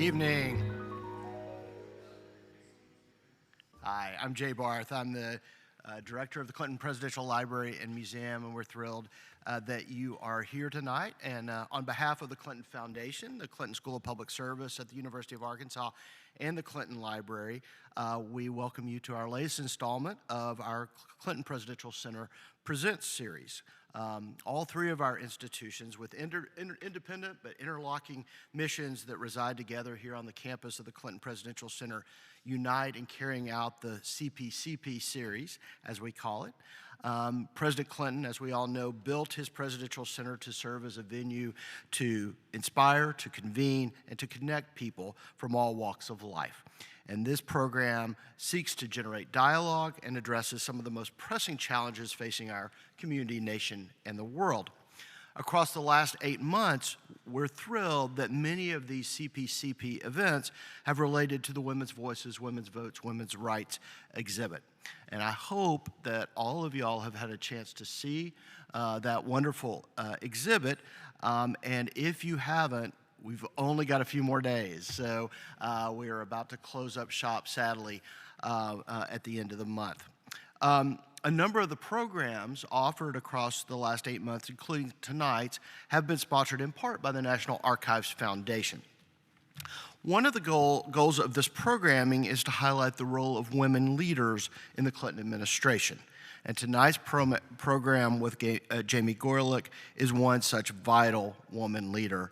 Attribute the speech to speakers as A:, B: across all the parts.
A: evening. Hi, I'm Jay Barth. I'm the director of the Clinton Presidential Library and Museum, and we're thrilled that you are here tonight. And on behalf of the Clinton Foundation, the Clinton School of Public Service at the University of Arkansas, and the Clinton Library, we welcome you to our latest installment of our Clinton Presidential Center Presents series. All three of our institutions with independent but interlocking missions that reside together here on the campus of the Clinton Presidential Center unite in carrying out the CPCP series, as we call it. President Clinton, as we all know, built his Presidential Center to serve as a venue to inspire, to convene, and to connect people from all walks of life. And this program seeks to generate dialogue and addresses some of the most pressing challenges facing our community, nation, and the world. Across the last 8 months, we're thrilled that many of these CPCP events have related to the Women's Voices, Women's Votes, Women's Rights exhibit. And I hope that all of y'all have had a chance to see that wonderful exhibit. And if you haven't, we've only got a few more days, so we are about to close up shop, sadly, at the end of the month. A number of the programs offered across the last 8 months, including tonight's, have been sponsored in part by the National Archives Foundation. One of the goals of this programming is to highlight the role of women leaders in the Clinton administration. And tonight's program with Jamie Gorelick is one such vital woman leader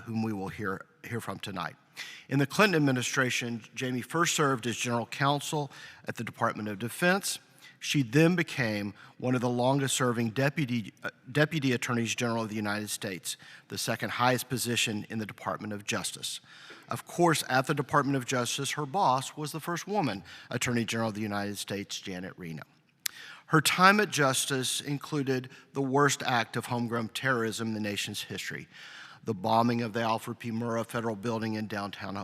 A: whom we will hear from tonight. In the Clinton administration, Jamie first served as general counsel at the Department of Defense. She then became one of the longest-serving deputy attorneys general of the United States, the second highest position in the Department of Justice. Of course, at the Department of Justice, her boss was the first woman Attorney General of the United States, Janet Reno. Her time at Justice included the worst act of homegrown terrorism in the nation's history, the bombing of the Alfred P. Murrah Federal Building in downtown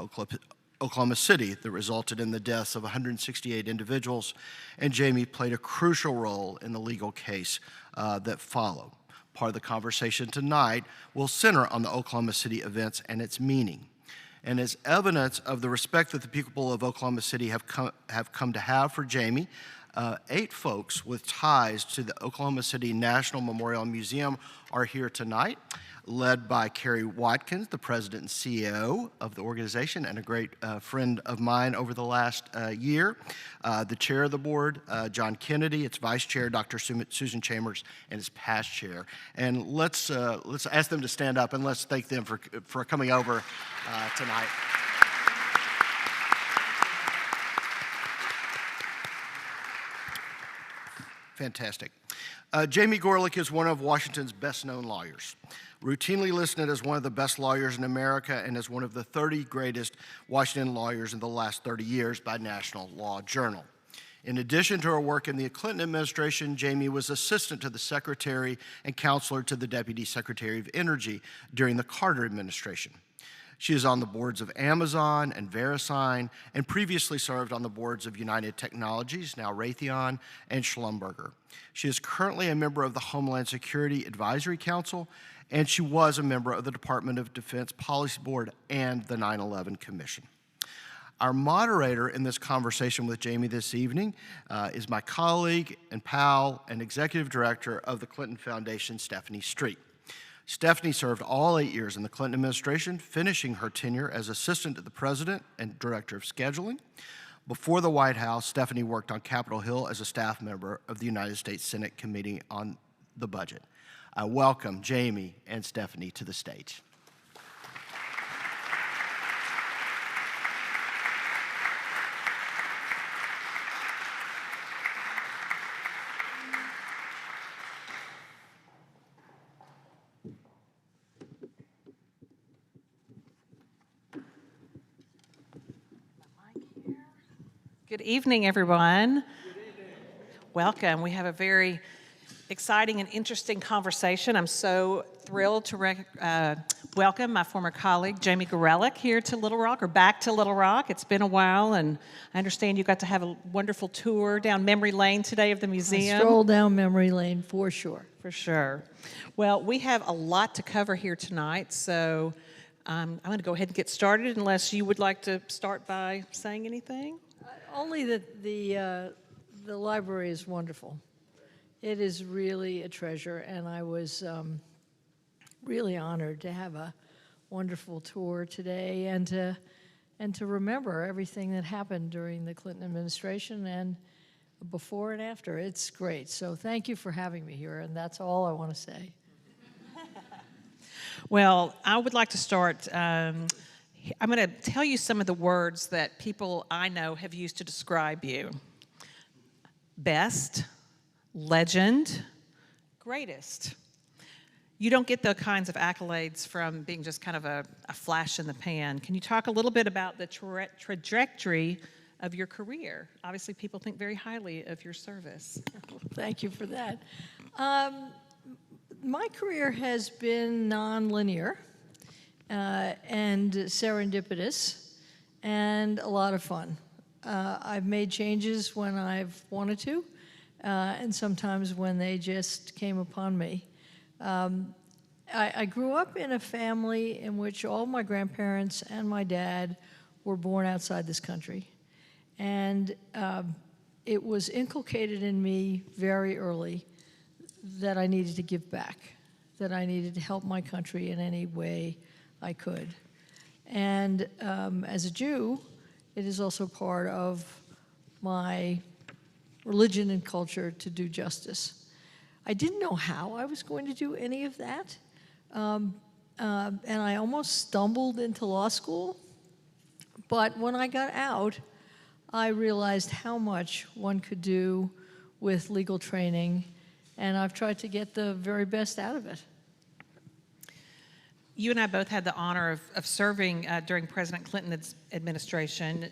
A: Oklahoma City that resulted in the deaths of 168 individuals, and Jamie played a crucial role in the legal case that followed. Part of the conversation tonight will center on the Oklahoma City events and its meaning. And as evidence of the respect that the people of Oklahoma City have come to have for Jamie, 8 folks with ties to the Oklahoma City National Memorial Museum are here tonight, led by Carrie Watkins, the president and CEO of the organization and a great friend of mine over the last year. The chair of the board, John Kennedy, its vice chair, Dr. Susan Chambers, and its past chair. And let's ask them to stand up and let's thank them for coming over tonight. Fantastic. Jamie Gorelick is one of Washington's best-known lawyers, routinely listed as one of the best lawyers in America and as one of the 30 greatest Washington lawyers in the last 30 years by National Law Journal. In addition to her work in the Clinton administration, Jamie was assistant to the secretary and counselor to the deputy secretary of energy during the Carter administration. She is on the boards of Amazon and VeriSign, and previously served on the boards of United Technologies, now Raytheon, and Schlumberger. She is currently a member of the Homeland Security Advisory Council, and she was a member of the Department of Defense Policy Board and the 9/11 Commission. Our moderator in this conversation with Jamie this evening is my colleague and pal and executive director of the Clinton Foundation, Stephanie Streett. Stephanie served all 8 years in the Clinton administration, finishing her tenure as assistant to the president and director of scheduling. Before the White House, Stephanie worked on Capitol Hill as a staff member of the United States Senate Committee on the Budget. I welcome Jamie and Stephanie to the stage.
B: Good evening, everyone. Good evening. Welcome. We have a very exciting and interesting conversation. I'm so thrilled to welcome my former colleague, Jamie Gorelick, here to Little Rock, or back to Little Rock. It's been a while, and I understand you got to have a wonderful tour down memory lane today of the museum.
C: I strolled down memory lane for sure.
B: For sure. Well, we have a lot to cover here tonight, so I'm going to go ahead and get started unless you would like to start by saying anything.
C: Only that the library is wonderful. It is really a treasure, and I was really honored to have a wonderful tour today and to remember everything that happened during the Clinton administration and before and after. It's great. So thank you for having me here, and that's all I want to say.
B: Well, I would like to start. I'm going to tell you some of the words that people I know have used to describe you. Best, legend, greatest. You don't get the kinds of accolades from being just kind of a flash in the pan. Can you talk a little bit about the trajectory of your career? Obviously, people think very highly of your service.
C: Thank you for that. My career has been nonlinear and serendipitous and a lot of fun. I've made changes when I've wanted to and sometimes when they just came upon me. I grew up in a family in which all my grandparents and my dad were born outside this country. And it was inculcated in me very early that I needed to give back, that I needed to help my country in any way I could. And as a Jew, it is also part of my religion and culture to do justice. I didn't know how I was going to do any of that, and I almost stumbled into law school. But when I got out, I realized how much one could do with legal training, and I've tried to get the very best out of it.
B: You and I both had the honor of serving during President Clinton's administration,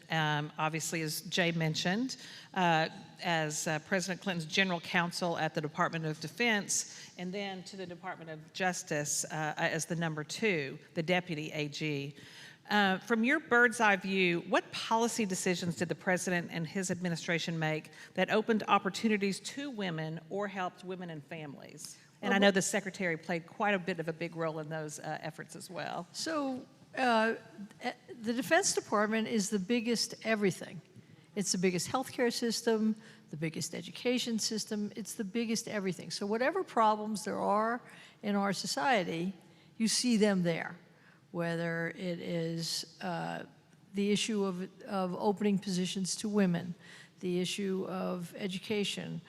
B: obviously, as Jay mentioned, as President Clinton's general counsel at the Department of Defense, and then to the Department of Justice as the number 2, the deputy AG. From your bird's eye view, what policy decisions did the president and his administration make that opened opportunities to women or helped women and families? And I know the secretary played quite a bit of a big role in those efforts as well.
C: So the Defense Department is the biggest everything. It's the biggest healthcare system, the biggest education system. It's the biggest everything. So whatever problems there are in our society, you see them there. Whether it is the issue of opening positions to women, the issue of education,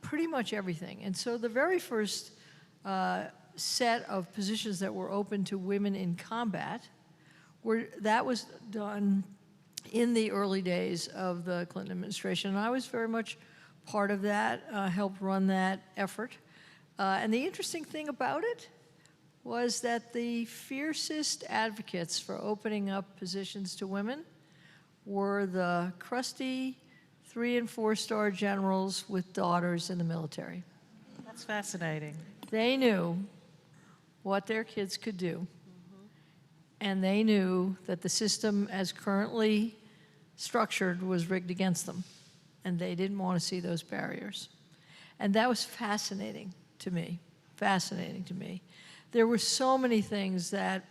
C: pretty much everything. And so the very first set of positions that were open to women in combat, that was done in the early days of the Clinton administration. And I was very much part of that, helped run that effort. And the interesting thing about it was that the fiercest advocates for opening up positions to women were the crusty 3- and 4-star generals with daughters in the military.
B: That's fascinating.
C: They knew what their kids could do, and they knew that the system as currently structured was rigged against them, and they didn't want to see those barriers. And that was fascinating to me, fascinating to me. There were so many things that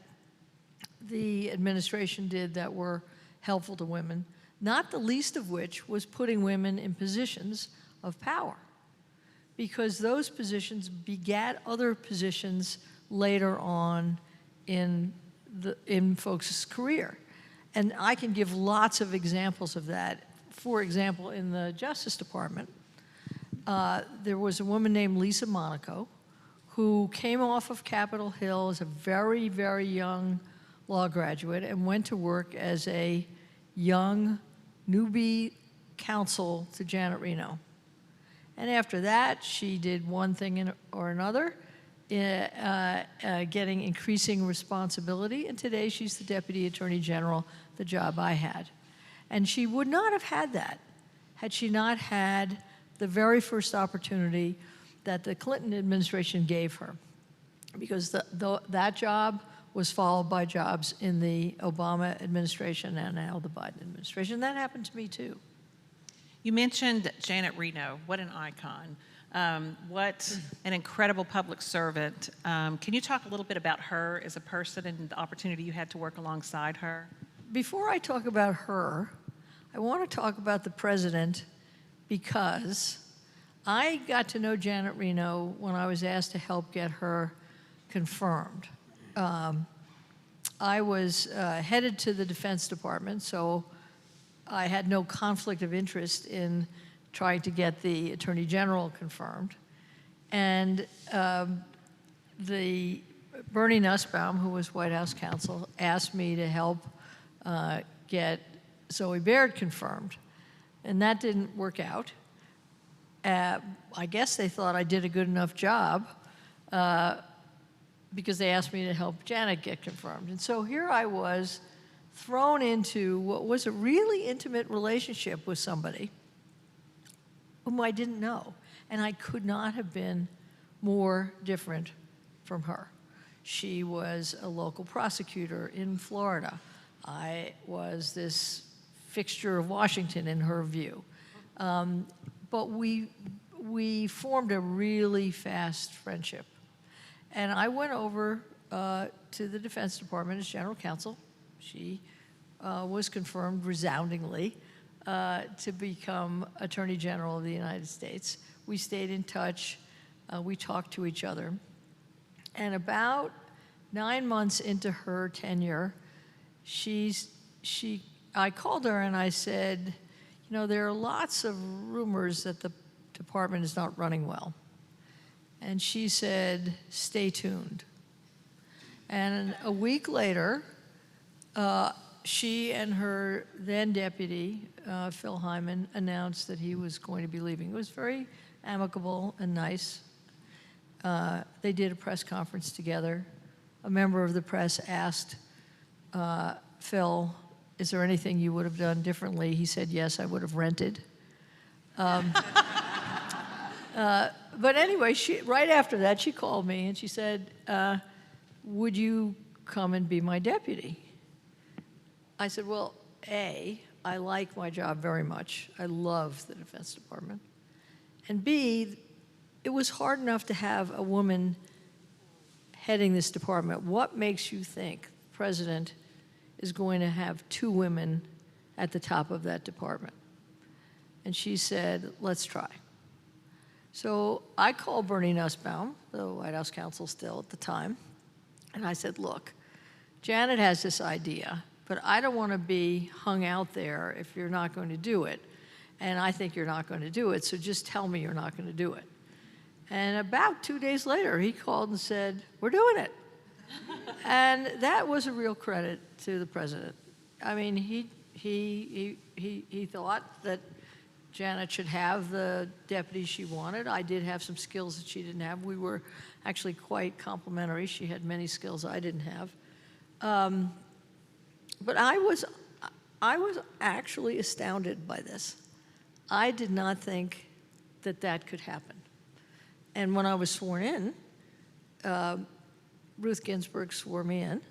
C: the administration did that were helpful to women, not the least of which was putting women in positions of power, because those positions begat other positions later on in folks' career. And I can give lots of examples of that. For example, in the Justice Department, there was a woman named Lisa Monaco who came off of Capitol Hill as a very, very young law graduate and went to work as a young newbie counsel to Janet Reno. And after that, she did one thing or another, getting increasing responsibility, and today she's the Deputy Attorney General, the job I had. And she would not have had that had she not had the very first opportunity that the Clinton administration gave her, because that job was followed by jobs in the Obama administration and now the Biden administration. That happened to me too.
B: You mentioned Janet Reno. What an icon. What an incredible public servant. Can you talk a little bit about her as a person and the opportunity you had to work alongside her?
C: Before I talk about her, I want to talk about the president because I got to know Janet Reno when I was asked to help get her confirmed. I was headed to the Defense Department, so I had no conflict of interest in trying to get the Attorney General confirmed. And the Bernie Nussbaum, who was White House counsel, asked me to help get Zoe Baird confirmed. And that didn't work out. I guess they thought I did a good enough job because they asked me to help Janet get confirmed. And so here I was thrown into what was a really intimate relationship with somebody whom I didn't know. And I could not have been more different from her. She was a local prosecutor in Florida. I was this fixture of Washington in her view. But we formed a really fast friendship. And I went over to the Defense Department as general counsel. She was confirmed resoundingly to become Attorney General of the United States. We stayed in touch. We talked to each other. And about 9 months into her tenure, I called her and I said, you know, there are lots of rumors that the department is not running well. And she said, stay tuned. And a week later, she and her then deputy, Phil Hyman, announced that he was going to be leaving. It was very amicable and nice. They did a press conference together. A member of the press asked Phil, is there anything you would have done differently? He said, yes, I would have rented. But anyway, right after that, she called me and she said, would you come and be my deputy? I said, well, A, I like my job very much. I love the Defense Department. And B, it was hard enough to have a woman heading this department. What makes you think the president is going to have 2 women at the top of that department? And she said, let's try. So I called Bernie Nussbaum, the White House counsel still at the time, and I said, look, Janet has this idea, but I don't want to be hung out there if you're not going to do it. And I think you're not going to do it, so just tell me you're not going to do it. And about 2 days later, he called and said, we're doing it. And that was a real credit to the president. I mean, he thought that Janet should have the deputy she wanted. I did have some skills that she didn't have. We were actually quite complementary. She had many skills I didn't have. But I was actually astounded by this. I did not think that that could happen. And when I was sworn in, Ruth Ginsburg swore me in.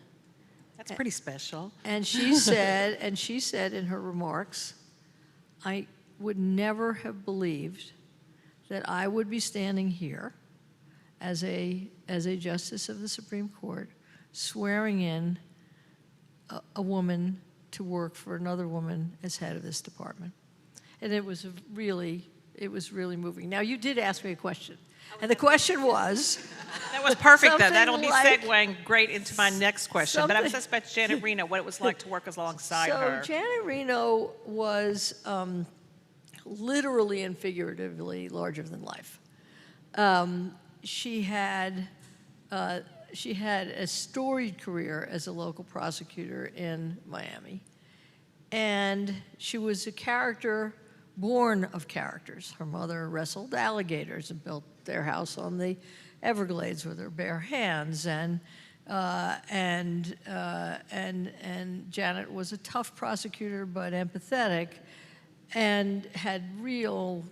B: That's pretty special.
C: And she said, in her remarks, I would never have believed that I would be standing here as a justice of the Supreme Court, swearing in a woman to work for another woman as head of this department. And it was really moving. Now, you did ask me a question. And the question was...
B: That was perfect, though.
C: something
B: That'll be
C: like-
B: segueing great into my next question. But I was
C: something-
B: just about Janet Reno, what it was like to work alongside her.
C: So Janet Reno was literally and figuratively larger than life. She had a storied career as a local prosecutor in Miami. And she was a character born of characters. Her mother wrestled alligators and built their house on the Everglades with her bare hands. And Janet was a tough prosecutor, but empathetic, and had real,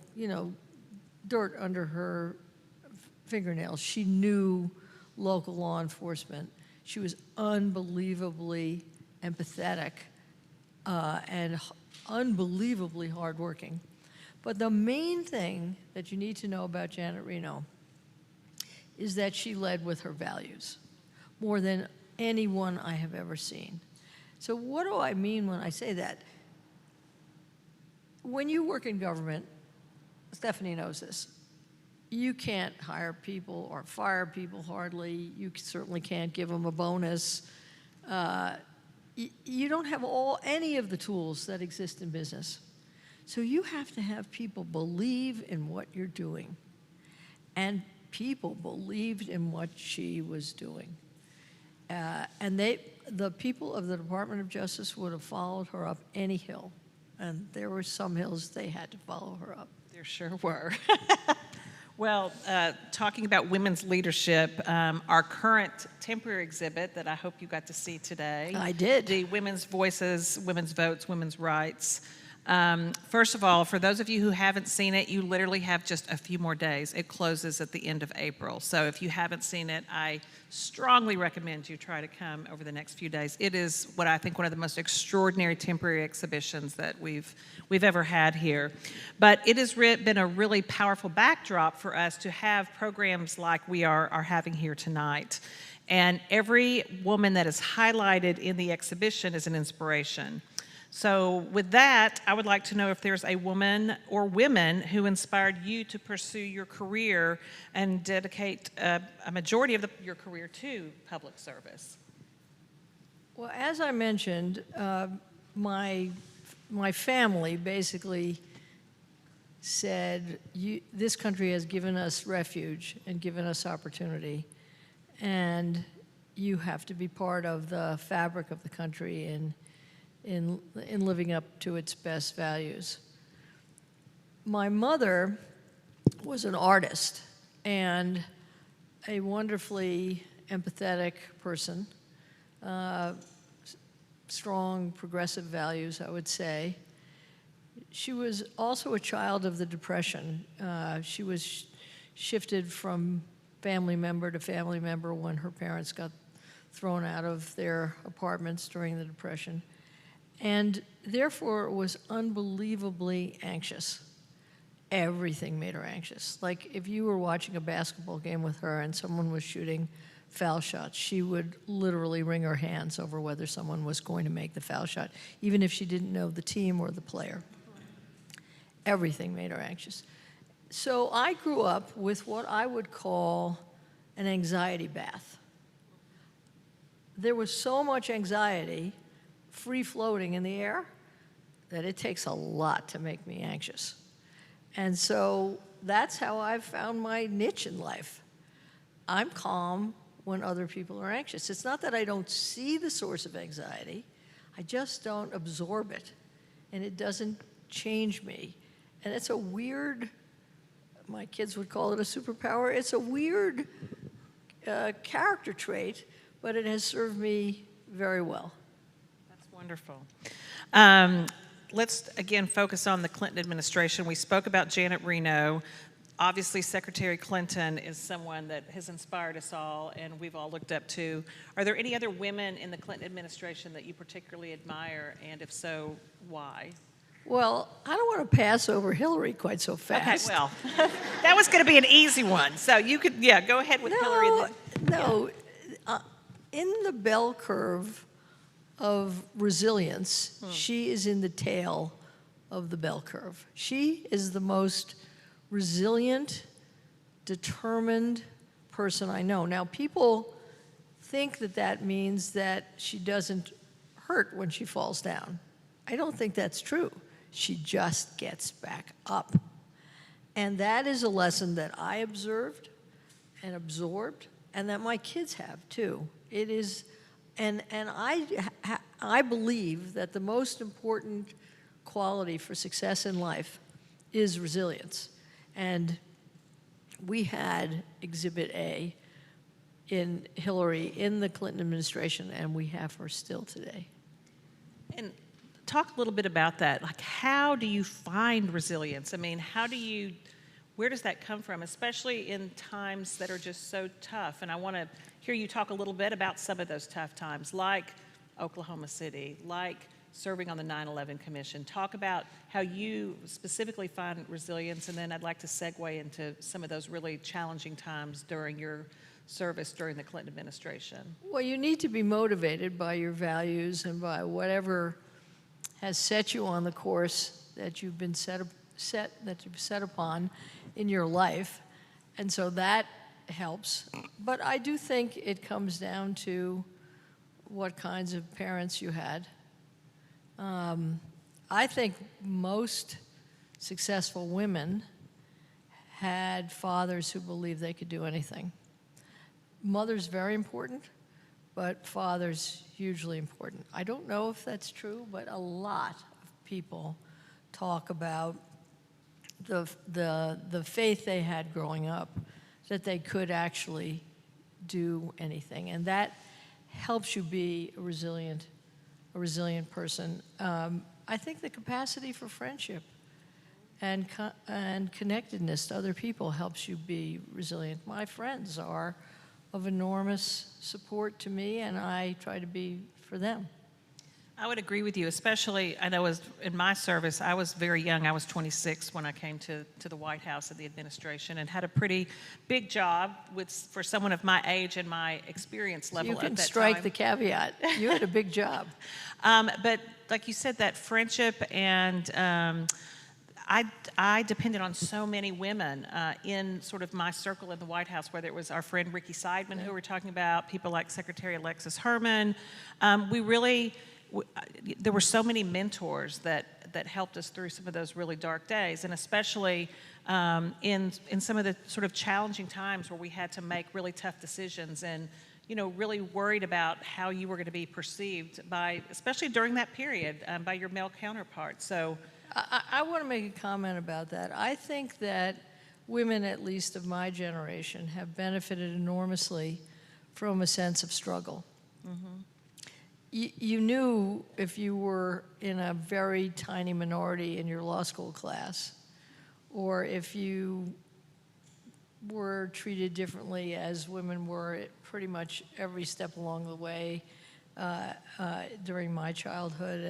C: dirt under her fingernails. She knew local law enforcement. She was unbelievably empathetic and unbelievably hardworking. But the main thing that you need to know about Janet Reno is that she led with her values more than anyone I have ever seen. So what do I mean when I say that? When you work in government, Stephanie knows this, you can't hire people or fire people hardly. You certainly can't give them a bonus. You don't have any of the tools that exist in business. So you have to have people believe in what you're doing. And people believed in what she was doing. And the people of the Department of Justice would have followed her up any hill. And there were some hills they had to follow her up.
B: There sure were. Well, talking about women's leadership, our current temporary exhibit that I hope you got to see today.
C: I did.
B: The Women's Voices, Women's Votes, Women's Rights. First of all, for those of you who haven't seen it, you literally have just a few more days. It closes at the end of April. So if you haven't seen it, I strongly recommend you try to come over the next few days. It is what I think one of the most extraordinary temporary exhibitions that we've ever had here. But it has been a really powerful backdrop for us to have programs like we are having here tonight. And every woman that is highlighted in the exhibition is an inspiration. So with that, I would like to know if there's a woman or women who inspired you to pursue your career and dedicate a majority of your career to public service.
C: Well, as I mentioned, my family basically said, this country has given us refuge and given us opportunity, and you have to be part of the fabric of the country in living up to its best values. My mother was an artist and a wonderfully empathetic person, strong progressive values, I would say. She was also a child of the Depression. She was shifted from family member to family member when her parents got thrown out of their apartments during the Depression, and therefore was unbelievably anxious. Everything made her anxious. Like if you were watching a basketball game with her and someone was shooting foul shots, she would literally wring her hands over whether someone was going to make the foul shot, even if she didn't know the team or the player. Everything made her anxious. So I grew up with what I would call an anxiety bath. There was so much anxiety free-floating in the air that it takes a lot to make me anxious. And so that's how I've found my niche in life. I'm calm when other people are anxious. It's not that I don't see the source of anxiety, I just don't absorb it, and it doesn't change me. And it's a weird, my kids would call it a superpower, it's a weird character trait, but it has served me very well.
B: Wonderful. Let's again focus on the Clinton administration. We spoke about Janet Reno. Obviously, Secretary Clinton is someone that has inspired us all and we've all looked up to. Are there any other women in the Clinton administration that you particularly admire, and if so, why?
C: Well, I don't want to pass over Hillary quite so fast.
B: Okay, well, that was going to be an easy one. So you could, go ahead with Hillary.
C: No. In the bell curve of resilience, she is in the tail of the bell curve. She is the most resilient, determined person I know. Now, people think that that means that she doesn't hurt when she falls down. I don't think that's true. She just gets back up. And that is a lesson that I observed and absorbed, and that my kids have too. It is. And I believe that the most important quality for success in life is resilience. And we had Exhibit A in Hillary in the Clinton administration, and we have her still today.
B: And talk a little bit about that. Like, how do you find resilience? I mean, where does that come from, especially in times that are just so tough? And I want to hear you talk a little bit about some of those tough times, like Oklahoma City, like serving on the 9/11 Commission. Talk about how you specifically find resilience, and then I'd like to segue into some of those really challenging times during your service during the Clinton administration.
C: Well, you need to be motivated by your values and by whatever has set you on the course that you've been set upon in your life, and so that helps. But I do think it comes down to what kinds of parents you had. I think most successful women had fathers who believed they could do anything. Mother's very important, but father's hugely important. I don't know if that's true, but a lot of people talk about the faith they had growing up, that they could actually do anything, and that helps you be a resilient person. I think the capacity for friendship and connectedness to other people helps you be resilient. My friends are of enormous support to me, and I try to be for them.
B: I would agree with you, especially, I know in my service, I was very young. I was 26 when I came to the White House of the administration and had a pretty big job for someone of my age and my experience level at that time.
C: You can strike the caveat. You had a big job.
B: But like you said, that friendship and I depended on so many women in sort of my circle in the White House, whether it was our friend Ricky Seidman, who we're talking about, people like Secretary Alexis Herman. There were so many mentors that helped us through some of those really dark days, and especially in some of the sort of challenging times where we had to make really tough decisions and, you know, really worried about how you were going to be perceived by, especially during that period, by your male counterparts. So
C: I want to make a comment about that. I think that women, at least of my generation, have benefited enormously from a sense of struggle. Mm-hmm. You knew if you were in a very tiny minority in your law school class, or if you were treated differently as women were at pretty much every step along the way during my childhood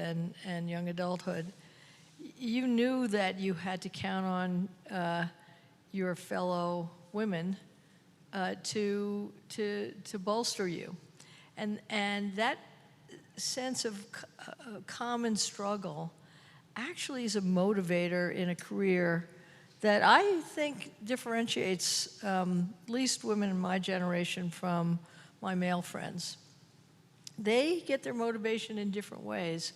C: and young adulthood, you knew that you had to count on your fellow women to bolster you, and that sense of common struggle actually is a motivator in a career that I think differentiates at least women in my generation from my male friends. They get their motivation in different ways.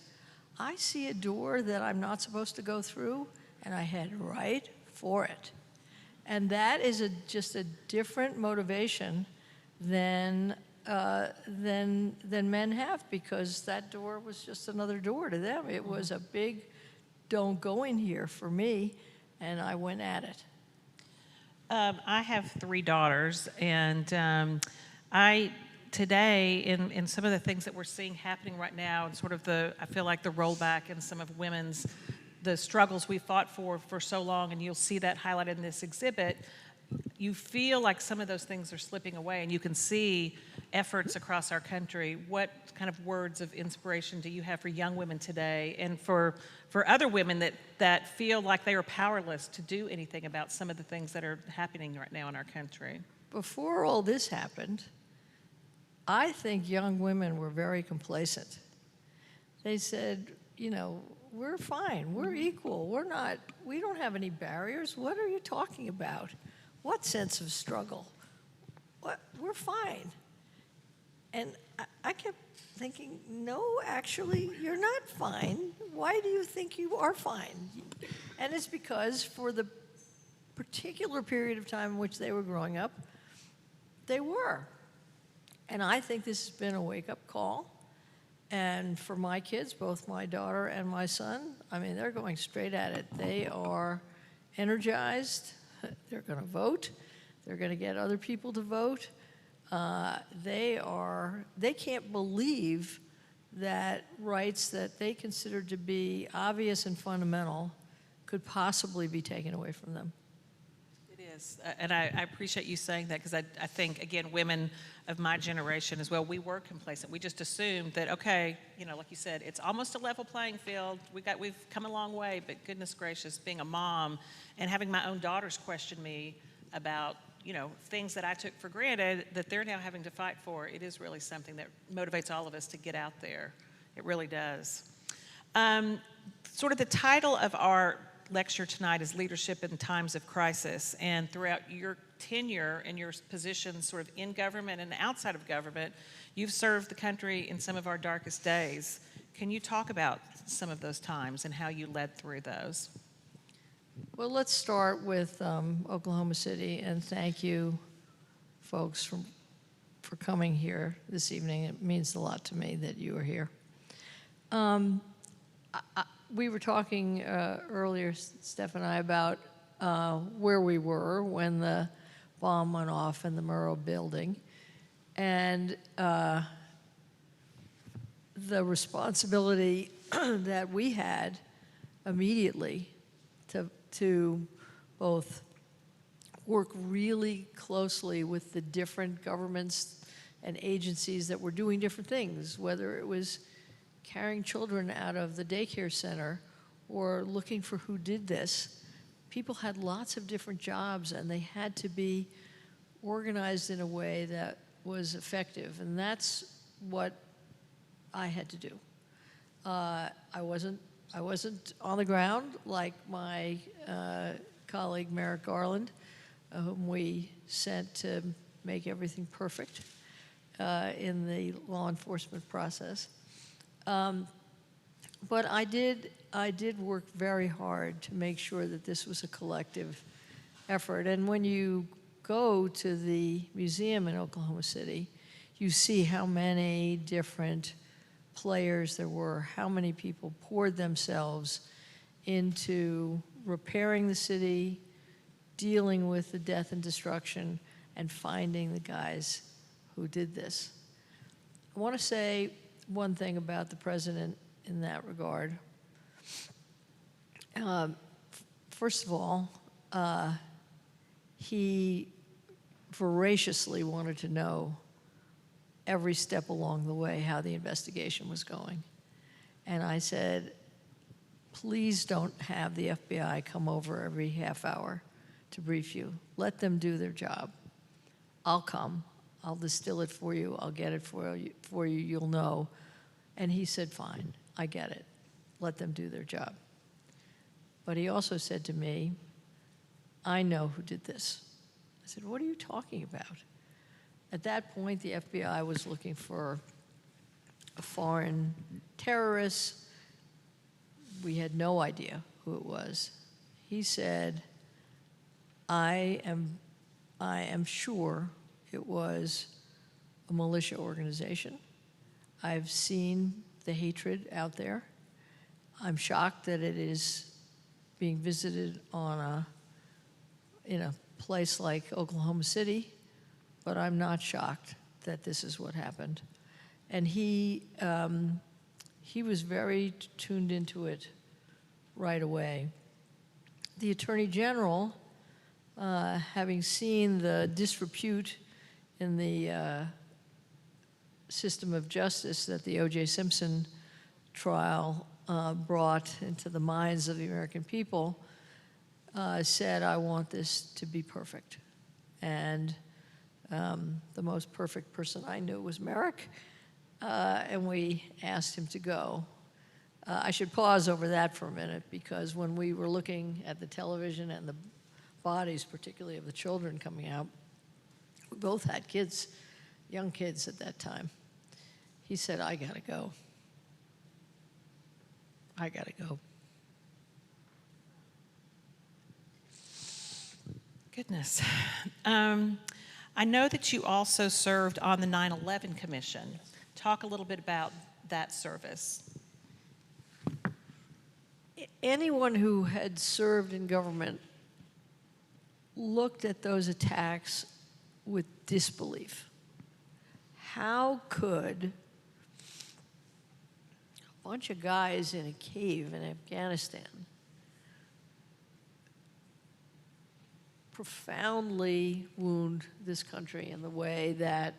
C: I see a door that I'm not supposed to go through, and I head right for it. And that is just a different motivation than men have, because that door was just another door to them. It was a big don't go in here for me, and I went at it.
B: I have 3 daughters, and today, in some of the things that we're seeing happening right now, and sort of I feel like the rollback in some of the struggles we fought for so long, and you'll see that highlighted in this exhibit, you feel like some of those things are slipping away, and you can see efforts across our country. What kind of words of inspiration do you have for young women today, and for other women that feel like they are powerless to do anything about some of the things that are happening right now in our country?
C: Before all this happened, I think young women were very complacent. They said, you know, we're fine, we're equal, we don't have any barriers. What are you talking about? What sense of struggle? We're fine. And I kept thinking, no, actually, you're not fine. Why do you think you are fine? And it's because for the particular period of time in which they were growing up, they were. And I think this has been a wake-up call. And for my kids, both my daughter and my son, I mean, they're going straight at it. They are energized. They're going to vote. They're going to get other people to vote. They can't believe that rights that they considered to be obvious and fundamental could possibly be taken away from them.
B: It is, and I appreciate you saying that because I think, again, women of my generation as well, we were complacent. We just assumed that, okay, like you said, it's almost a level playing field. We've come a long way, but goodness gracious, being a mom and having my own daughters question me about, things that I took for granted that they're now having to fight for, it is really something that motivates all of us to get out there. It really does. Sort of the title of our lecture tonight is Leadership in Times of Crisis, and throughout your tenure and your positions sort of in government and outside of government, you've served the country in some of our darkest days. Can you talk about some of those times and how you led through those?
C: Well, let's start with Oklahoma City, and thank you, folks, for coming here this evening. It means a lot to me that you are here. We were talking earlier, Steph and I, about where we were when the bomb went off in the Murrow building, and the responsibility that we had immediately to both work really closely with the different governments and agencies that were doing different things, whether it was carrying children out of the daycare center or looking for who did this. People had lots of different jobs, and they had to be organized in a way that was effective, and that's what I had to do. I wasn't on the ground like my colleague Merrick Garland, whom we sent to make everything perfect in the law enforcement process. But I did work very hard to make sure that this was a collective effort. And when you go to the museum in Oklahoma City, you see how many different players there were, how many people poured themselves into repairing the city, dealing with the death and destruction, and finding the guys who did this. I want to say one thing about the president in that regard. First of all, he voraciously wanted to know every step along the way how the investigation was going. And I said, please don't have the FBI come over every half hour to brief you. Let them do their job. I'll come. I'll distill it for you. I'll get it for you. You'll know. And he said, fine, I get it. Let them do their job. But he also said to me, I know who did this. I said, what are you talking about? At that point, the FBI was looking for a foreign terrorist. We had no idea who it was. He said, I am sure it was a militia organization. I've seen the hatred out there. I'm shocked that it is being visited in a place like Oklahoma City, but I'm not shocked that this is what happened. And he was very tuned into it right away. The Attorney General, having seen the disrepute in the system of justice that the O.J. Simpson trial brought into the minds of the American people, said, I want this to be perfect. And the most perfect person I knew was Merrick, and we asked him to go. I should pause over that for a minute, because when we were looking at the television and the bodies, particularly of the children coming out, we both had kids, young kids at that time. He said, I gotta go. I gotta go.
B: Goodness. I know that you also served on the 9/11 Commission. Talk a little bit about that service.
C: Anyone who had served in government looked at those attacks with disbelief. How could a bunch of guys in a cave in Afghanistan profoundly wound this country in the way that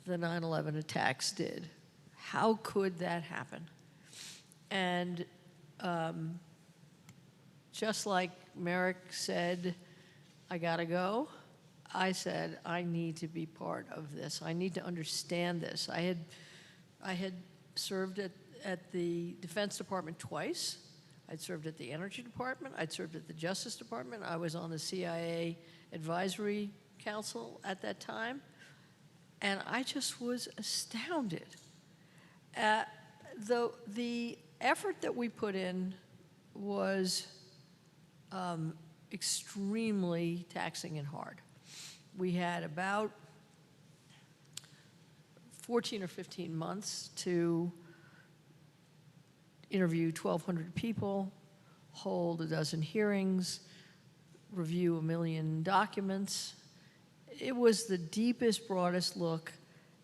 C: the 9/11 attacks did. How could that happen? And just like Merrick said, I gotta go, I said, I need to be part of this. I need to understand this. I had served at the Defense Department twice. I'd served at the Energy Department. I'd served at the Justice Department. I was on the CIA Advisory Council at that time. And I just was astounded. The effort that we put in was extremely taxing and hard. We had about 14 or 15 months to interview 1,200 people, hold a dozen hearings, review 1 million documents. It was the deepest, broadest look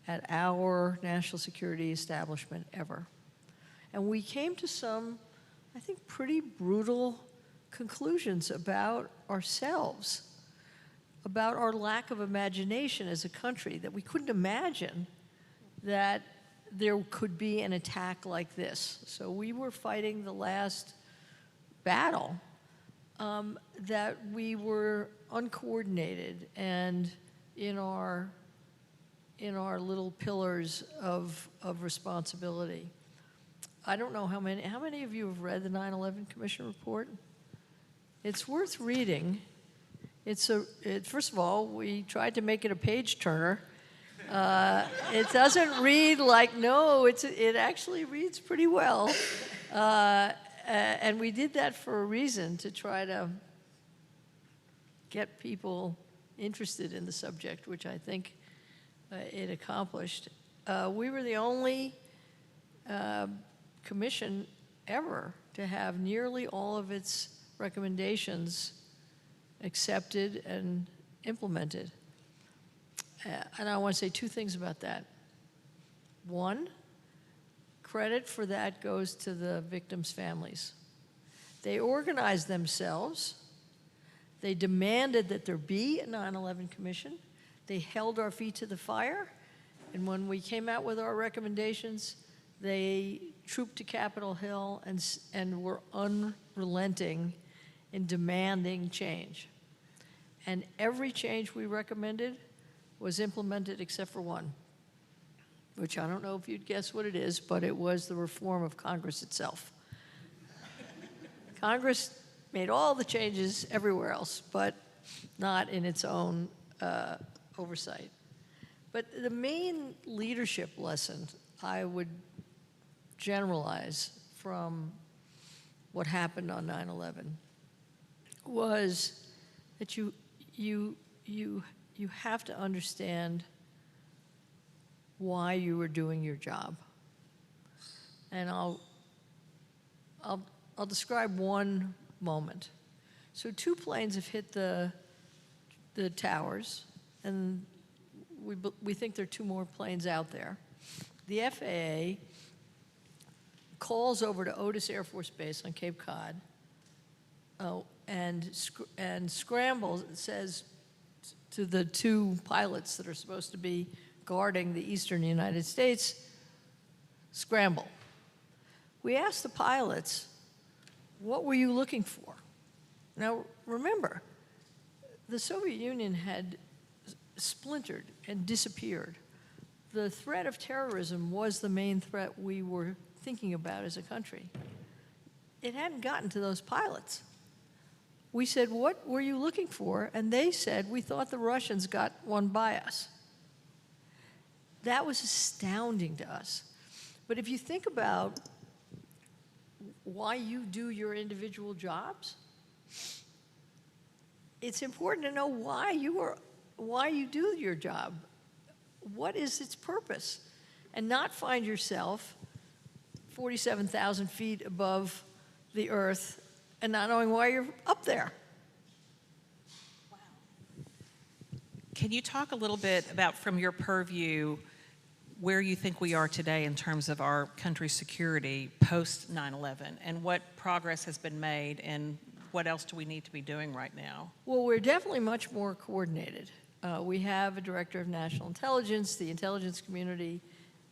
C: at our national security establishment ever. And we came to some, I think, pretty brutal conclusions about ourselves, about our lack of imagination as a country, that we couldn't imagine that there could be an attack like this. So we were fighting the last battle, that we were uncoordinated and in our little pillars of responsibility. I don't know how many of you have read the 9/11 Commission report? It's worth reading. First of all, we tried to make it a page turner. It doesn't read like, no, it actually reads pretty well. And we did that for a reason, to try to get people interested in the subject, which I think it accomplished. We were the only commission ever to have nearly all of its recommendations accepted and implemented. And I want to say two things about that. One, credit for that goes to the victims' families. They organized themselves. They demanded that there be a 9/11 commission. They held our feet to the fire. And when we came out with our recommendations, they trooped to Capitol Hill and were unrelenting in demanding change. And every change we recommended was implemented except for one, which I don't know if you'd guess what it is, but it was the reform of Congress itself. Congress made all the changes everywhere else, but not in its own oversight. But the main leadership lesson I would generalize from what happened on 9/11 was that you have to understand why you were doing your job. And I'll describe one moment. So 2 planes have hit the towers, and we think there are 2 more planes out there. The FAA calls over to Otis Air Force Base on Cape Cod, and scrambles, it says to the 2 pilots that are supposed to be guarding the eastern United States, scramble. We asked the pilots, what were you looking for? Now, remember, the Soviet Union had splintered and disappeared. The threat of terrorism was the main threat we were thinking about as a country. It hadn't gotten to those pilots. We said, what were you looking for? And they said, we thought the Russians got one by us. That was astounding to us. But if you think about why you do your individual jobs, it's important to know why you do your job. What is its purpose? And not find yourself 47,000 feet above the earth and not knowing why you're up there.
B: Wow. Can you talk a little bit about, from your purview, where you think we are today in terms of our country's security post 9/11, and what progress has been made in what else do we need to be doing right now?
C: Well, we're definitely much more coordinated. We have a director of national intelligence. The intelligence community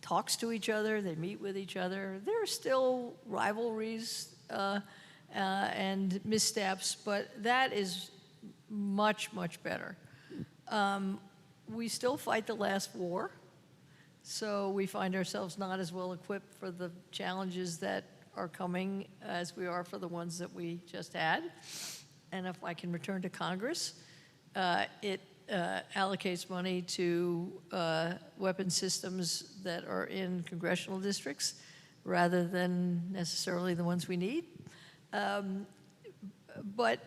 C: talks to each other. They meet with each other. There are still rivalries and missteps, but that is much, much better. We still fight the last war, so we find ourselves not as well equipped for the challenges that are coming as we are for the ones that we just had. And if I can return to Congress, it allocates money to weapon systems that are in congressional districts rather than necessarily the ones we need. But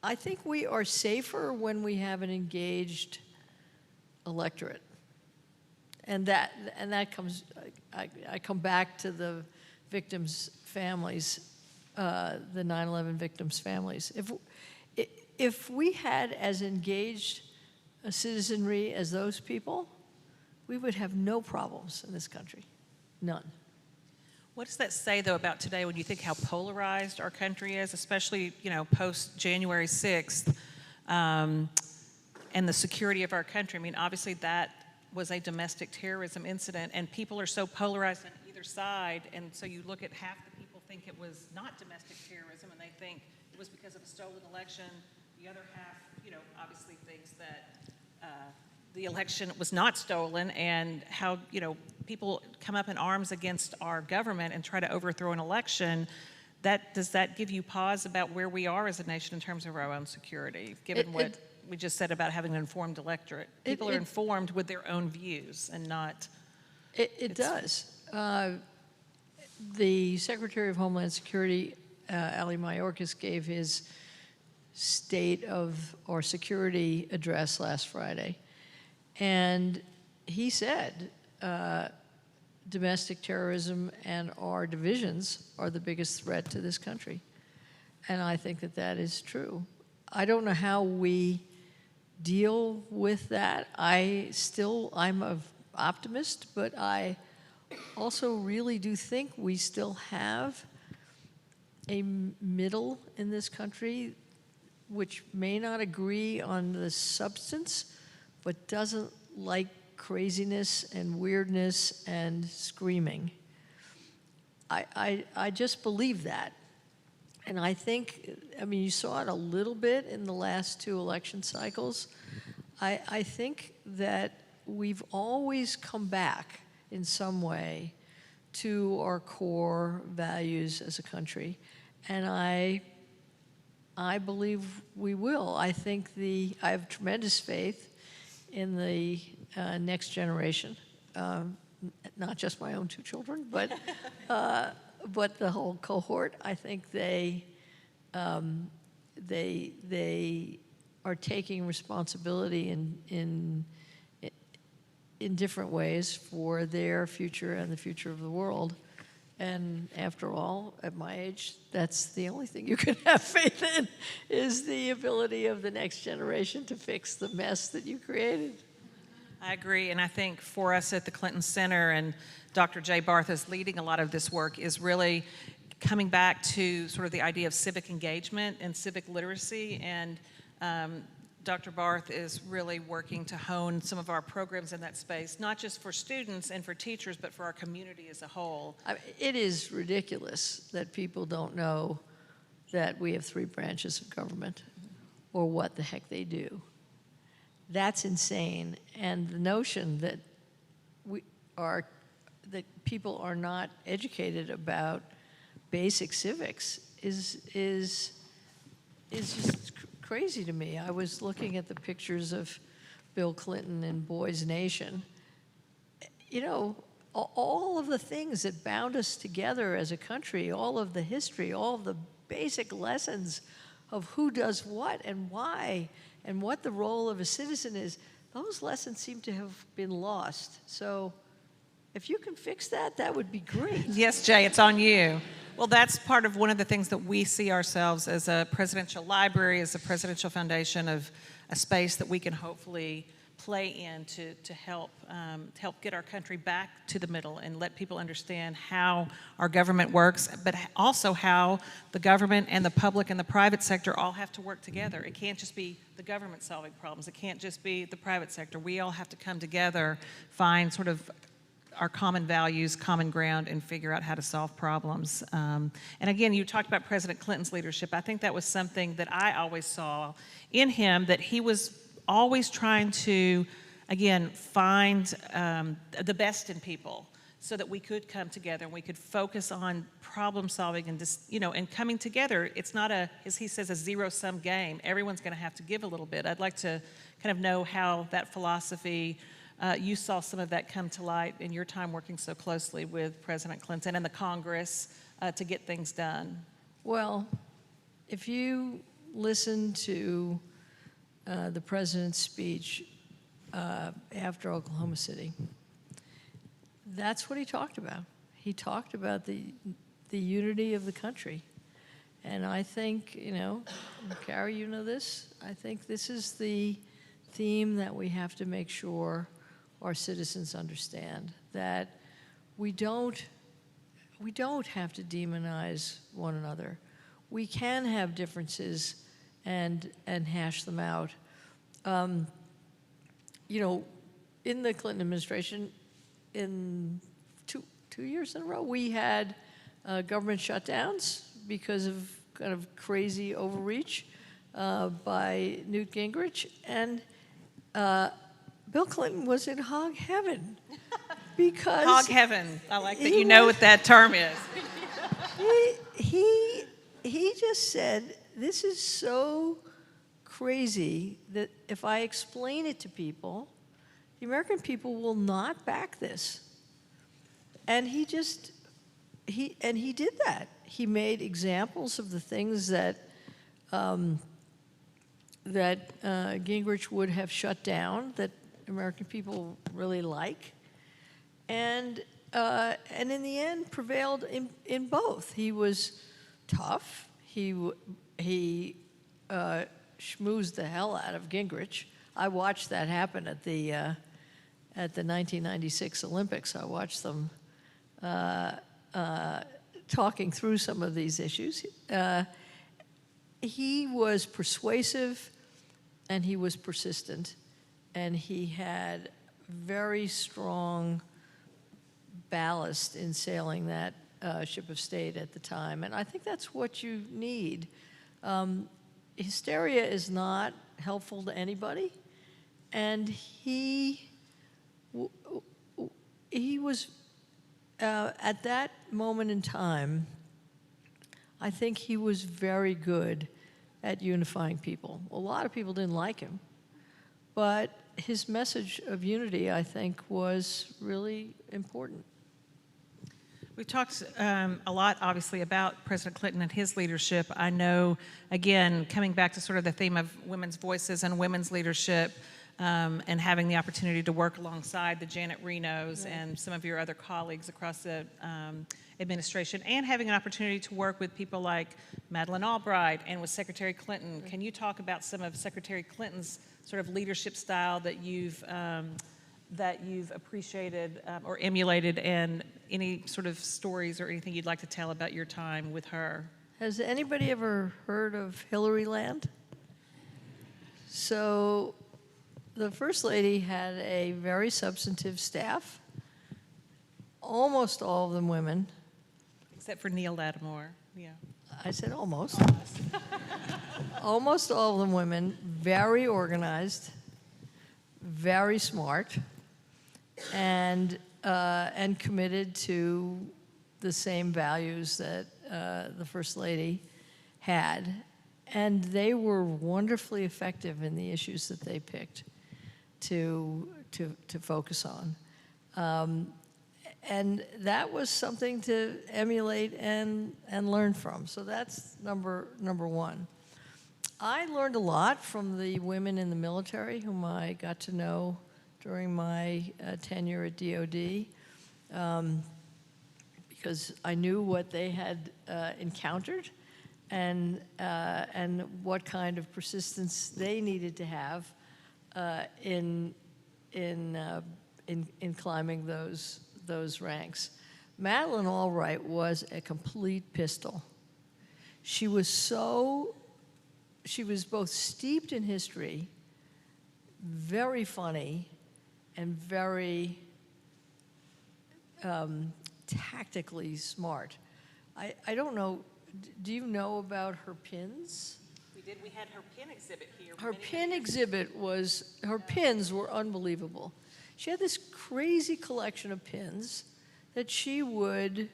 C: I think we are safer when we have an engaged electorate. And that comes, I come back to the victims' families, the 9/11 victims' families. If we had as engaged a citizenry as those people, we would have no problems in this country, none.
B: What does that say, though, about today when you think how polarized our country is, especially, post January 6th, and the security of our country? I mean, obviously that was a domestic terrorism incident, and people are so polarized on either side, and so you look at half the people think it was not domestic terrorism, and they think it was because of a stolen election. The other half, obviously thinks that the election was not stolen, and how, people come up in arms against our government and try to overthrow an election. Does that give you pause about where we are as a nation in terms of our own security, given what we just said about having an informed electorate? People are informed with their own views and not...
C: It does. The Secretary of Homeland Security, Ali Mayorkas, gave his State of our Security address last Friday. And he said domestic terrorism and our divisions are the biggest threat to this country. And I think that that is true. I don't know how we deal with that. I'm an optimist, but I also really do think we still have a middle in this country which may not agree on the substance, but doesn't like craziness and weirdness and screaming. I just believe that. And I think, you saw it a little bit in the last 2 election cycles. I think that we've always come back in some way to our core values as a country. And I believe we will. I have tremendous faith in the next generation, not just my own 2 children, but the whole cohort. I think they are taking responsibility in different ways for their future and the future of the world. And after all, at my age, that's the only thing you can have faith in, is the ability of the next generation to fix the mess that you created.
B: I agree, and I think for us at the Clinton Center, and Dr. Jay Barth is leading a lot of this work, is really coming back to sort of the idea of civic engagement and civic literacy. And Dr. Barth is really working to hone some of our programs in that space, not just for students and for teachers, but for our community as a whole.
C: It is ridiculous that people don't know that we have 3 branches of government or what the heck they do. That's insane. And the notion that people are not educated about basic civics is just crazy to me. I was looking at the pictures of Bill Clinton and Boys Nation. All of the things that bound us together as a country, all of the history, all of the basic lessons of who does what and why and what the role of a citizen is, those lessons seem to have been lost. So if you can fix that, that would be great.
B: Yes, Jay, it's on you. Well, that's part of one of the things that we see ourselves as a presidential library, as a presidential foundation, of a space that we can hopefully play in to help get our country back to the middle and let people understand how our government works, but also how the government and the public and the private sector all have to work together. It can't just be the government solving problems. It can't just be the private sector. We all have to come together, find sort of our common values, common ground, and figure out how to solve problems. And again, you talked about President Clinton's leadership. I think that was something that I always saw in him, that he was always trying to, again, find the best in people so that we could come together and we could focus on problem solving and just, and coming together. It's not as he says, a zero-sum game. Everyone's going to have to give a little bit. I'd like to kind of know how that philosophy, you saw some of that come to light in your time working so closely with President Clinton and the Congress to get things done.
C: Well, if you listen to the president's speech after Oklahoma City, that's what he talked about. He talked about the unity of the country. And I think, Carrie, you know this, I think this is the theme that we have to make sure our citizens understand, that we don't have to demonize one another. We can have differences and hash them out. In the Clinton administration, in two years in a row, we had government shutdowns because of kind of crazy overreach by Newt Gingrich, and Bill Clinton was in hog heaven because
B: Hog heaven. I like that you know what that term is.
C: He just said, this is so crazy that if I explain it to people, the American people will not back this. And he did that. He made examples of the things that Gingrich would have shut down, that American people really like, and in the end prevailed in both. He was tough. He schmoozed the hell out of Gingrich. I watched that happen at the 1996 Olympics. I watched them talking through some of these issues. He was persuasive, and he was persistent, and he had very strong ballast in sailing that ship of state at the time. And I think that's what you need. Hysteria is not helpful to anybody, and he was, at that moment in time, I think he was very good at unifying people. A lot of people didn't like him, but his message of unity, I think, was really important.
B: We talked a lot, obviously, about President Clinton and his leadership. I know, again, coming back to sort of the theme of women's voices and women's leadership, and having the opportunity to work alongside the Janet Renos and some of your other colleagues across the administration, and having an opportunity to work with people like Madeleine Albright and with Secretary Clinton. Can you talk about some of Secretary Clinton's sort of leadership style that you've appreciated or emulated, and any sort of stories or anything you'd like to tell about your time with her?
C: Has anybody ever heard of Hillary Land? So the First Lady had a very substantive staff, almost all of them women.
B: Except for Neil Lattimore, yeah.
C: I said almost. Almost all of them women, very organized, very smart, and committed to the same values that the First Lady had. And they were wonderfully effective in the issues that they picked to focus on. And that was something to emulate and learn from. So that's number one. I learned a lot from the women in the military whom I got to know during my tenure at DOD, because I knew what they had encountered and what kind of persistence they needed to have in in climbing those ranks. Madeleine Albright was a complete pistol. She was both steeped in history, very funny, and very tactically smart. I don't know, do you know about her pins?
B: We did. We had her pin exhibit here.
C: Her pin exhibit her pins were unbelievable. She had this crazy collection of pins that she would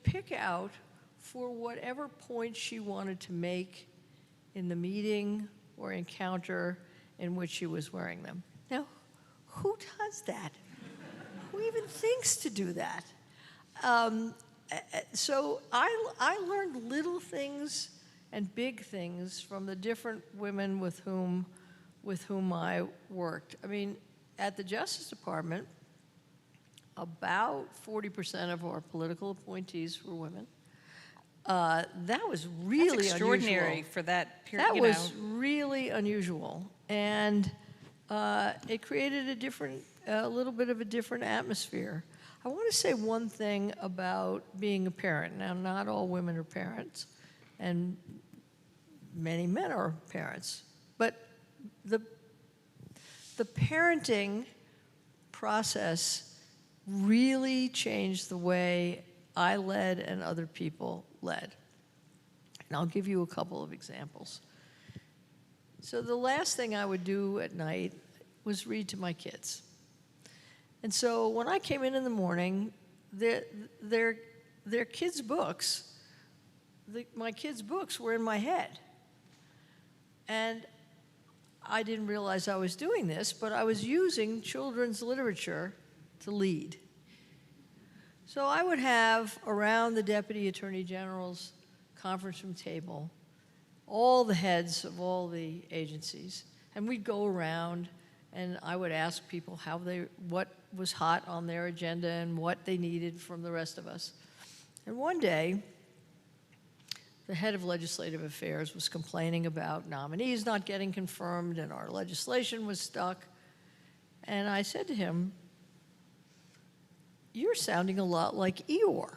C: pick out for whatever point she wanted to make in the meeting or encounter in which she was wearing them. Now, who does that? Who even thinks to do that? So I learned little things and big things from the different women with whom I worked. I mean, at the Justice Department, about 40% of our political appointees were women. That was really
B: That's extraordinary
C: unusual.
B: for that period.
C: That was really unusual, and it created a little bit of a different atmosphere. I want to say one thing about being a parent. Now, not all women are parents, and many men are parents, but the parenting process really changed the way I led and other people led. And I'll give you a couple of examples. So the last thing I would do at night was read to my kids. And so when I came in the morning, their kids' books, my kids' books were in my head. And I didn't realize I was doing this, but I was using children's literature to lead. So I would have around the Deputy Attorney General's conference room table all the heads of all the agencies, and we'd go around and I would ask people what was hot on their agenda and what they needed from the rest of us. And one day, the head of legislative affairs was complaining about nominees not getting confirmed and our legislation was stuck. And I said to him, "You're sounding a lot like Eeyore."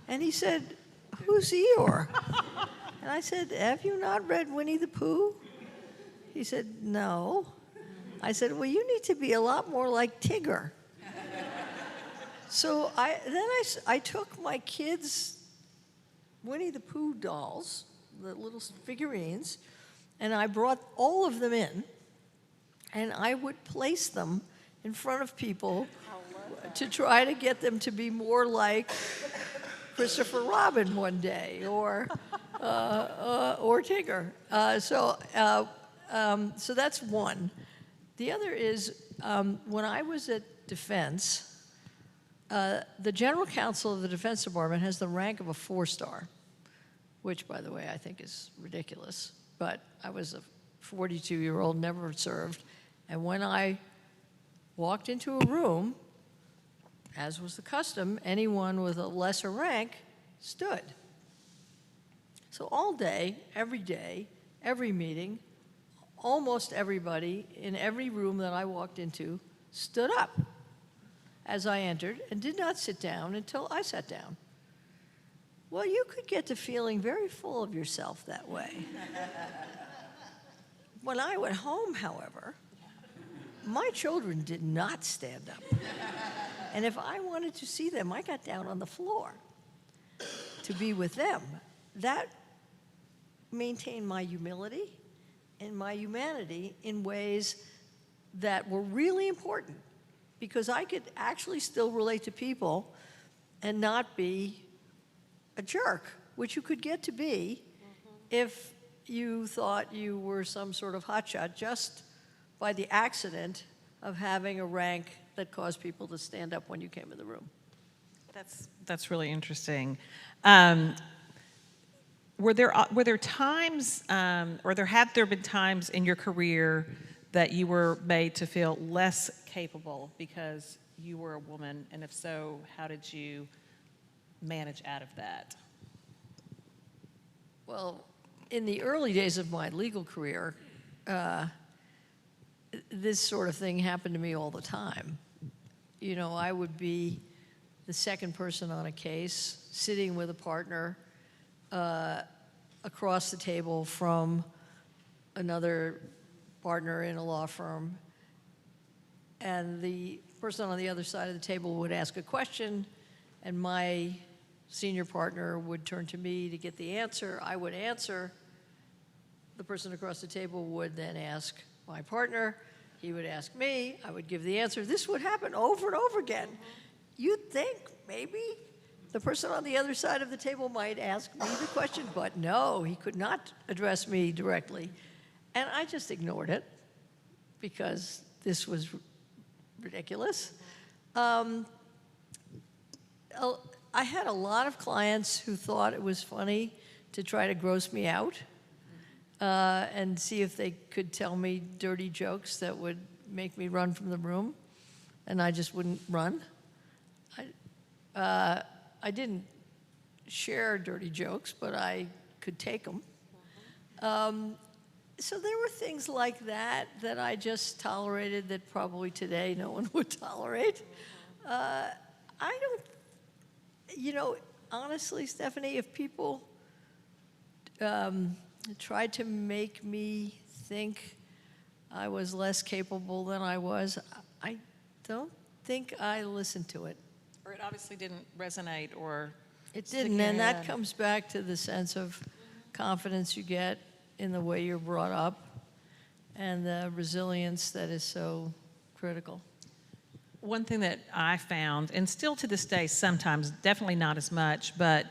C: And he said, "Who's Eeyore?" And I said, "Have you not read Winnie the Pooh?" He said, "No." I said, "Well, you need to be a lot more like Tigger." So I took my kids' Winnie the Pooh dolls, the little figurines, and I brought all of them in, and I would place them in front of people to try to get them to be more like Christopher Robin one day, or Tigger. So that's one. The other is when I was at Defense, the General Counsel of the Defense Department has the rank of a 4-star, which, by the way, I think is ridiculous. But I was a 42-year-old, never served, and when I walked into a room, as was the custom, anyone with a lesser rank stood. So all day, every meeting, almost everybody in every room that I walked into stood up as I entered and did not sit down until I sat down. Well, you could get to feeling very full of yourself that way. When I went home, however, my children did not stand up. And if I wanted to see them, I got down on the floor to be with them. That maintained my humility and my humanity in ways that were really important, because I could actually still relate to people and not be a jerk, which you could get to be if you thought you were some sort of hotshot just by the accident of having a rank that caused people to stand up when you came in the room.
B: That's really interesting. Were there times, or have there been times in your career that you were made to feel less capable because you were a woman? And if so, how did you manage out of that?
C: Well, in the early days of my legal career, this sort of thing happened to me all the time. You know, I would be the second person on a case, sitting with a partner across the table from another partner in a law firm, and the person on the other side of the table would ask a question, and my senior partner would turn to me to get the answer. I would answer. The person across the table would then ask my partner. He would ask me. I would give the answer. This would happen over and over again. You'd think maybe the person on the other side of the table might ask me the question, but no, he could not address me directly. And I just ignored it because this was ridiculous. I had a lot of clients who thought it was funny to try to gross me out and see if they could tell me dirty jokes that would make me run from the room, and I just wouldn't run. I didn't share dirty jokes, but I could take them. So there were things like that that I just tolerated that probably today no one would tolerate. I don't, you know, honestly, Stephanie, if people tried to make me think I was less capable than I was, I don't think I listened to it.
B: Or it obviously didn't resonate or...
C: It didn't, and that comes back to the sense of confidence you get in the way you're brought up and the resilience that is so critical.
B: One thing that I found, and still to this day sometimes, definitely not as much, but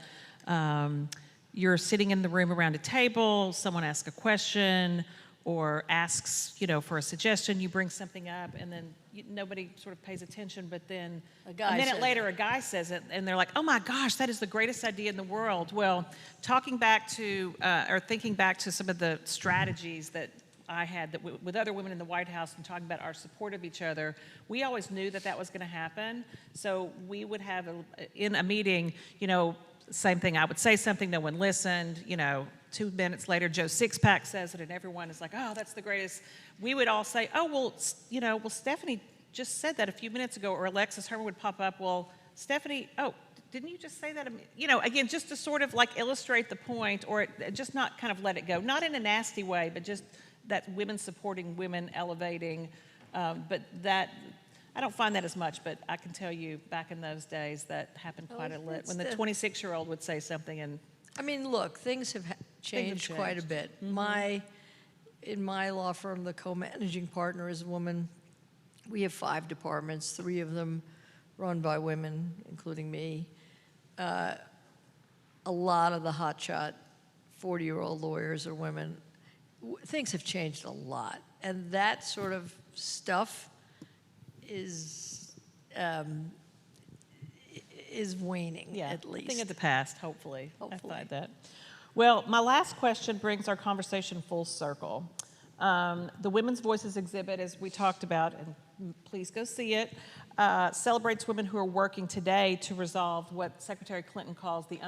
B: you're sitting in the room around a table, someone asks a question or asks, you know, for a suggestion, you bring something up, and then nobody sort of pays attention, but then a minute later a guy says it, and they're like, oh my gosh, that is the greatest idea in the world. Well, talking back to, or thinking back to some of the strategies that I had that with other women in the White House and talking about our support of each other, we always knew that that was going to happen. So we would have, in a meeting, you know, same thing, I would say something, no one listened, you know, 2 minutes later, Joe Sixpack says it, and everyone is like, oh, that's the greatest. We would all say, oh, well, you know, well, Stephanie just said that a few minutes ago, or Alexis Herman would pop up, well, Stephanie, oh, didn't you just say that? You know, again, just to sort of like illustrate the point, or just not kind of let it go. Not in a nasty way, but just that women supporting women, elevating, but that, I don't find that as much, but I can tell you back in those days that happened quite a lot. When the 26-year-old would say something and...
C: I mean, look, things have changed quite a bit.
B: Mm-hmm.
C: In my law firm, the co-managing partner is a woman. We have 5 departments, 3 of them run by women, including me. A lot of the hotshot 40-year-old lawyers are women. Things have changed a lot, and that sort of stuff is waning, at least.
B: Thing of the past, hopefully. I find that. Well, my last question brings our conversation full circle. The Women's Voices exhibit, as we talked about, and please go see it, celebrates women who are working today to resolve what Secretary Clinton calls the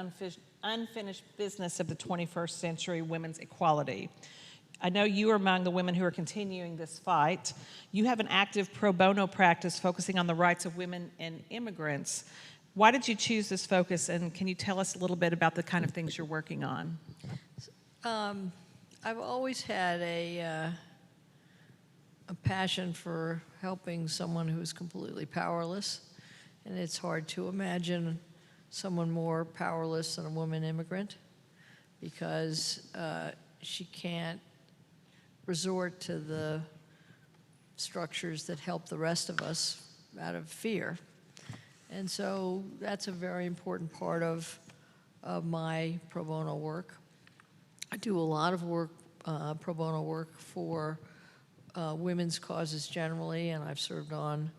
B: unfinished business of the 21st century, women's equality. I know you are among the women who are continuing this fight. You have an active pro bono practice focusing on the rights of women and immigrants. Why did you choose this focus, and can you tell us a little bit about the kind of things you're working on?
C: I've always had a passion for helping someone who's completely powerless, and it's hard to imagine someone more powerless than a woman immigrant because she can't resort to the structures that help the rest of us out of fear. And so that's a very important part of my pro bono work. I do a lot of work, pro bono work for women's causes generally, and I've served on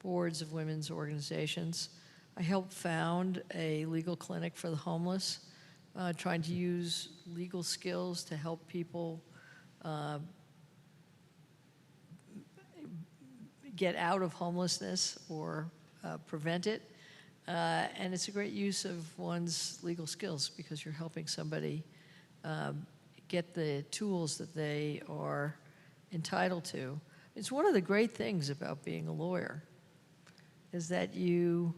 C: boards of women's organizations. I helped found a legal clinic for the homeless, trying to use legal skills to help people get out of homelessness or prevent it. And it's a great use of one's legal skills because you're helping somebody get the tools that they are entitled to. It's one of the great things about being a lawyer, is that it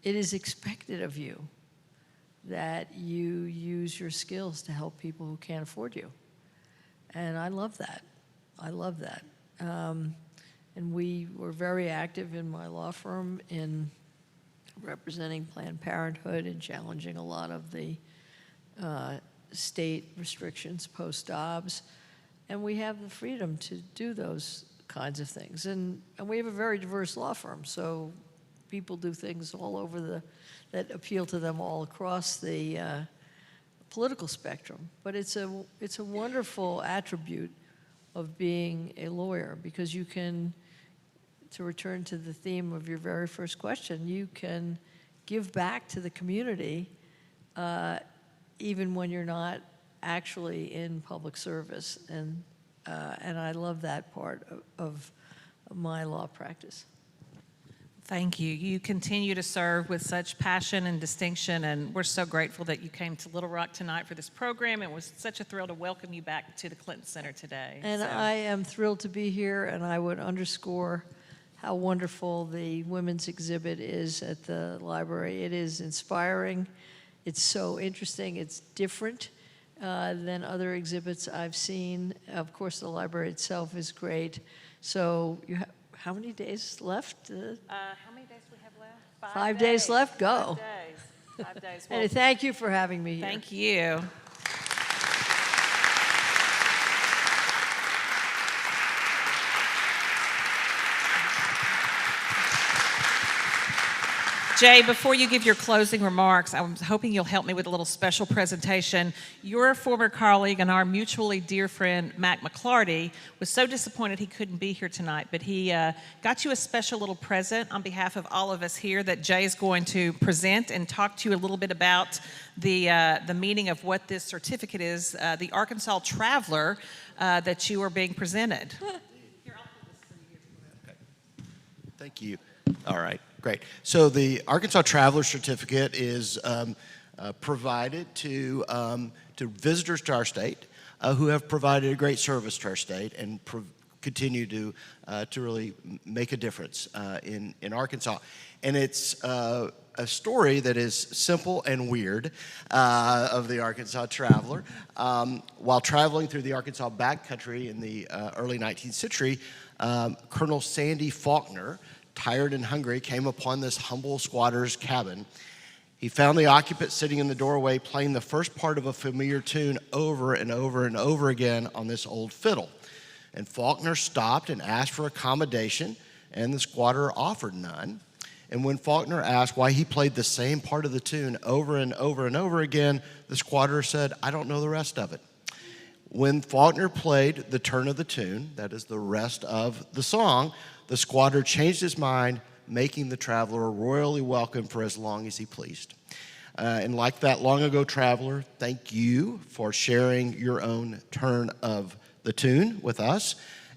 C: is expected of you that you use your skills to help people who can't afford you. And I love that. I love that. And we were very active in my law firm in representing Planned Parenthood and challenging a lot of the state restrictions post-Dobbs. And we have the freedom to do those kinds of things. And we have a very diverse law firm, so people do things all over that appeal to them all across the political spectrum. But it's a wonderful attribute of being a lawyer, because you can, to return to the theme of your very first question, you can give back to the community even when you're not actually in public service. And I love that part of my law practice.
B: Thank you. You continue to serve with such passion and distinction, and we're so grateful that you came to Little Rock tonight for this program. It was such a thrill to welcome you back to the Clinton Center today.
C: And I am thrilled to be here, and I would underscore how wonderful the women's exhibit is at the library. It is inspiring. It's so interesting. It's different than other exhibits I've seen. Of course, the library itself is great. So you have, how many days left?
B: How many days do we have left?
C: 5 days left? Go.
B: 5 days. 5 days.
C: And thank you for having me here.
B: Thank you. Jay, before you give your closing remarks, I was hoping you'll help me with a little special presentation. Your former colleague and our mutually dear friend, Mac McClarty, was so disappointed he couldn't be here tonight, but he got you a special little present on behalf of all of us here that Jay is going to present and talk to you a little bit about the meaning of what this certificate is, the Arkansas Traveler that you are being presented. Here, I'll put this for you.
A: Okay. Thank you. All right. Great. So the Arkansas Traveler Certificate is provided to visitors to our state who have provided a great service to our state and continue to really make a difference in Arkansas. And it's a story that is simple and weird of the Arkansas Traveler. While traveling through the Arkansas backcountry in the early 19th century, Colonel Sandy Faulkner, tired and hungry, came upon this humble squatter's cabin. He found the occupant sitting in the doorway playing the first part of a familiar tune over and over and over again on this old fiddle. And Faulkner stopped and asked for accommodation, and the squatter offered none. And when Faulkner asked why he played the same part of the tune over and over and over again, the squatter said, "I don't know the rest of it." When Faulkner played the turn of the tune, that is the rest of the song, the squatter changed his mind, making the traveler royally welcome for as long as he pleased. And like that long ago traveler, thank you for sharing your own turn of the tune with us.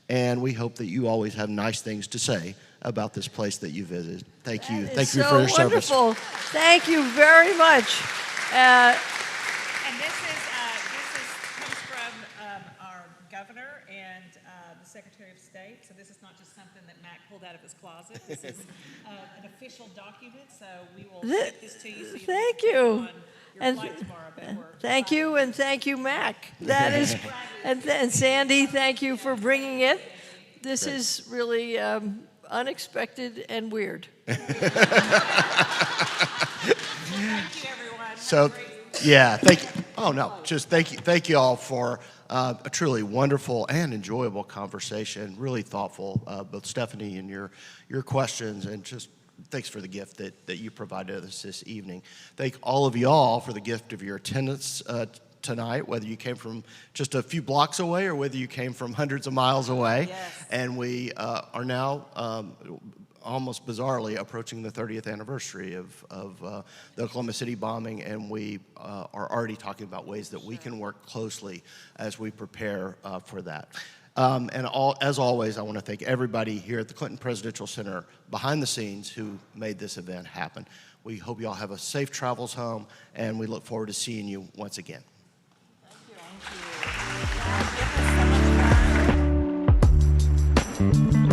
A: And we hope that you always have nice things to say about this place that you visit. Thank you. Thank you for your service.
C: Wonderful. Thank you very much.
B: And this comes from our governor and the Secretary of State. So this is not just something that Mac pulled out of his closet. This is an official document. So we will get this to you. So
C: thank you.
B: On your flight tomorrow,
C: thank you, and thank you, Mac. That is, and Sandy, thank you for bringing it. This is really unexpected and weird.
B: Thank you, everyone.
A: So, yeah, thank you. Oh, no, just thank you all for a truly wonderful and enjoyable conversation, really thoughtful, both Stephanie and your questions, and just thanks for the gift that you provided us this evening. Thank all of y'all for the gift of your attendance tonight, whether you came from just a few blocks away or whether you came from hundreds of miles away.
B: Yes.
A: And we are now almost bizarrely approaching the 30th anniversary of the Oklahoma City bombing, and we are already talking about ways that we can work closely as we prepare for that. As always, I want to thank everybody here at the Clinton Presidential Center behind the scenes who made this event happen. We hope you all have a safe travels home, and we look forward to seeing you once again.
B: Thank you. you.